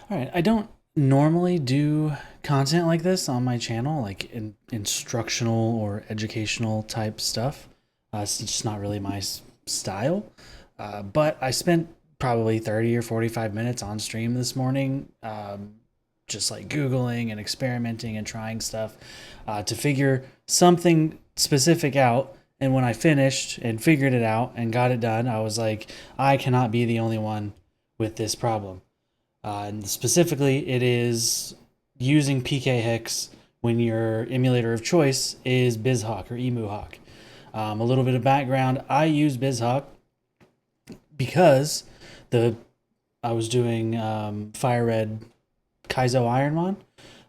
All right, I don't normally do content like this on my channel, like instructional or educational type stuff. It's just not really my style. But I spent probably 30 or 45 minutes on stream this morning, just like Googling and experimenting and trying stuff to figure something specific out. And when I finished and figured it out and got it done, I was like, I cannot be the only one with this problem. And specifically, it is using PKHex when your emulator of choice is Bizhawk or Emuhawk. A little bit of background: I use Bizhawk because the I was doing Fire Red Kaizo Ironmon,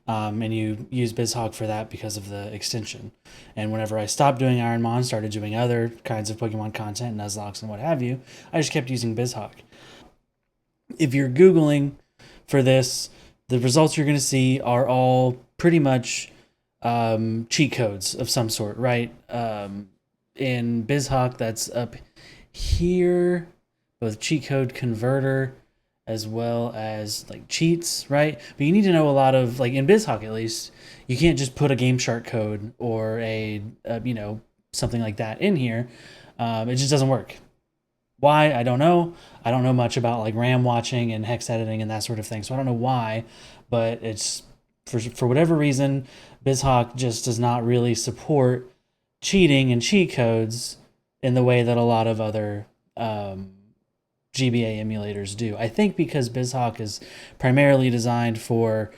and you use Bizhawk for that because of the extension. And whenever I stopped doing Ironmon, started doing other kinds of Pokemon content, Nuzlocke and what have you, I just kept using Bizhawk. If you're Googling for this, the results you're going to see are all pretty much cheat codes of some sort, right? In Bizhawk, that's up here, both cheat code converter as well as like cheats, right? But you need to know a lot of, like in Bizhawk at least, you can't just put a Game Shark code or a something like that in here. It just doesn't work. Why? I don't know. I don't know much about like RAM watching and hex editing and that sort of thing, so I don't know why, but it's for whatever reason, Bizhawk just does not really support cheating and cheat codes in the way that a lot of other GBA emulators do. I think because Bizhawk is primarily designed for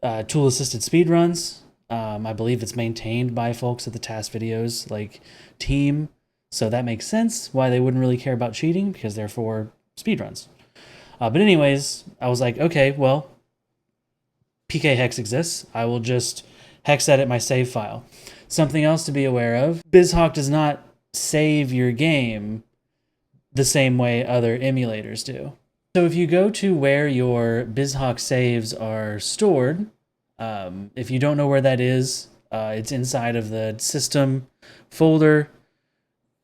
tool-assisted speedruns. I believe it's maintained by folks at the Task Videos like team, so that makes sense why they wouldn't really care about cheating, because they're for speedruns. But anyways, I was like, okay, well, PKHex exists. I will just hex edit my save file. Something else to be aware of: Bizhawk does not save your game the same way other emulators do. So if you go to where your Bizhawk saves are stored, if you don't know where that is, it's inside of the system folder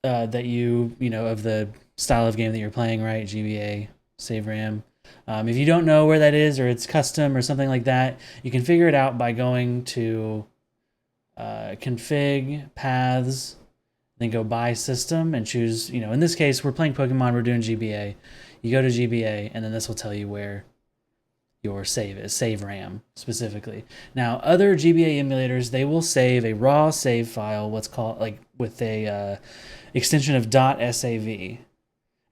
that you know, of the style of game that you're playing, right? GBA, save RAM. If you don't know where that is, or it's custom or something like that, you can figure it out by going to config, paths, then go by system and choose, in this case, we're playing Pokemon, we're doing GBA. You go to GBA, and then this will tell you where your save is, save RAM specifically. Now, other GBA emulators, they will save a raw save file, what's called, like, with a extension of .sav.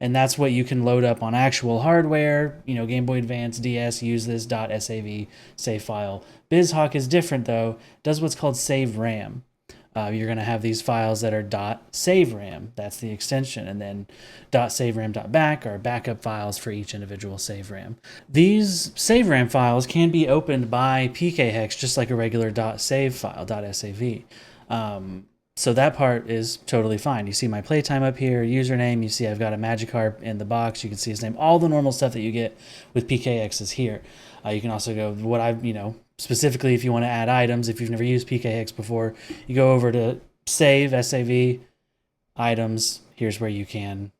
And that's what you can load up on actual hardware. Game Boy Advance, DS, use this .sav save file. Bizhawk is different, though. It does what's called save RAM. You're going to have these files that are .saveram. That's the extension. And then .saveram.back are backup files for each individual save RAM. These save RAM files can be opened by PKHex just like a regular .save file, .sav. So that part is totally fine. You see my playtime up here, username. You see I've got a Magikarp in the box. You can see his name. All the normal stuff that you get with PKHex is here. You can also go what I've, specifically if you want to add items. If you've never used PKHex before, you go over to save, SAV, items. Here's where you can,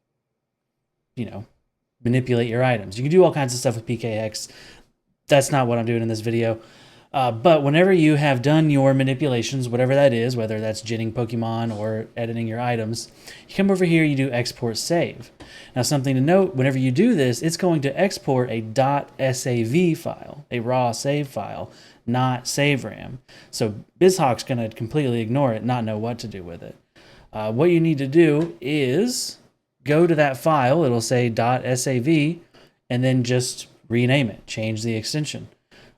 manipulate your items. You can do all kinds of stuff with PKHex. That's not what I'm doing in this video. But whenever you have done your manipulations, whatever that is, whether that's ginning Pokemon or editing your items, you come over here, you do export save. Now, something to note: whenever you do this, it's going to export a .sav file, a raw save file, not save RAM. So Bizhawk's going to completely ignore it, not know what to do with it. What you need to do is go to that file. It'll say .sav, and then just rename it, change the extension.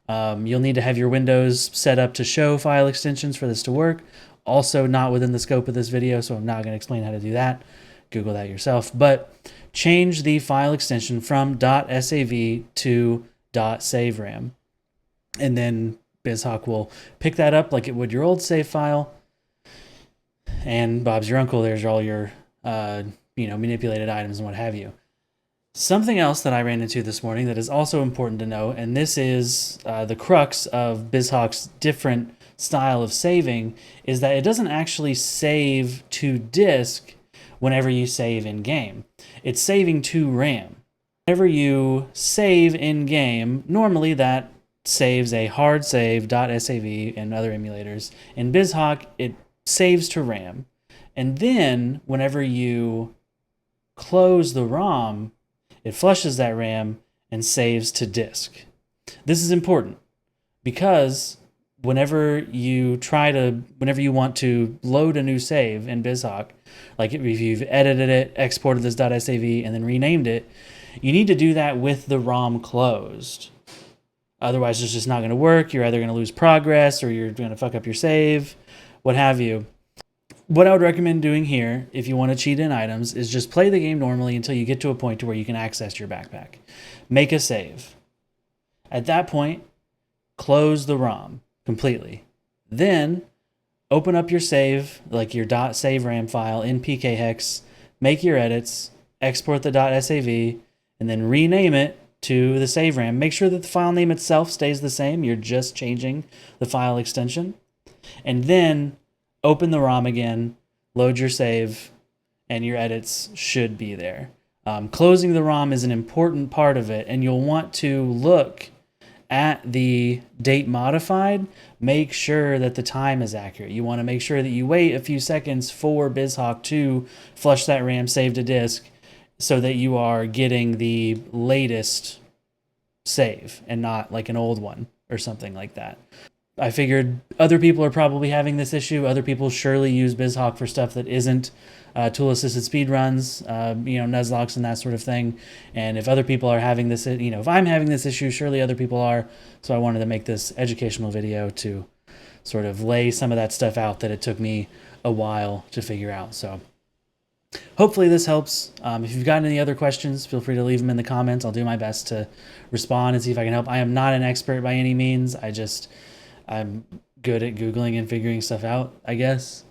You'll need to have your Windows set up to show file extensions for this to work. Also not within the scope of this video, so I'm not going to explain how to do that. Google that yourself. But change the file extension from .sav to .saveram. And then Bizhawk will pick that up like it would your old save file. And Bob's your uncle. There's all your manipulated items and what have you. Something else that I ran into this morning that is also important to know, and this is the crux of Bizhawk's different style of saving, is that it doesn't actually save to disk whenever you save in game. It's saving to RAM. Whenever you save in game, normally that saves a hard save .sav and other emulators. In Bizhawk, it saves to RAM. And then whenever you close the ROM, it flushes that RAM and saves to disk. This is important because whenever you want to load a new save in Bizhawk, like if you've edited it, exported this .sav, and then renamed it, you need to do that with the ROM closed. Otherwise, it's just not going to work. You're either going to lose progress or you're going to fuck up your save, what have you. What I would recommend doing here, if you want to cheat in items, is just play the game normally until you get to a point to where you can access your backpack. Make a save. At that point, close the ROM completely. Then open up your save, like your .save RAM file in PKHex, make your edits, export the .sav, and then rename it to the save RAM. Make sure that the file name itself stays the same. You're just changing the file extension. And then open the ROM again, load your save, and your edits should be there. Closing the ROM is an important part of it, and you'll want to look at the date modified. Make sure that the time is accurate. You want to make sure that you wait a few seconds for Bizhawk to flush that RAM save to disk so that you are getting the latest save and not like an old one or something like that. I figured other people are probably having this issue. Other people surely use Bizhawk for stuff that isn't tool-assisted speedruns, Nuzlocks and that sort of thing. And if other people are having this, if I'm having this issue, surely other people are. So I wanted to make this educational video to sort of lay some of that stuff out that it took me a while to figure out. So hopefully this helps. If you've got any other questions, feel free to leave them in the comments. I'll do my best to respond and see if I can help. I am not an expert by any means. I'm good at Googling and figuring stuff out, I guess.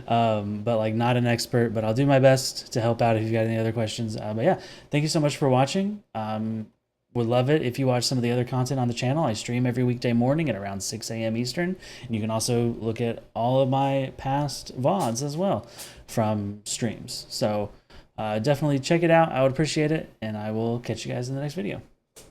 But like not an expert, but I'll do my best to help out if you've got any other questions. But yeah, thank you so much for watching. Would love it if you watch some of the other content on the channel. I stream every weekday morning at around 6 a.m. Eastern. And you can also look at all of my past VODs as well from streams. So definitely check it out. I would appreciate it. And I will catch you guys in the next video.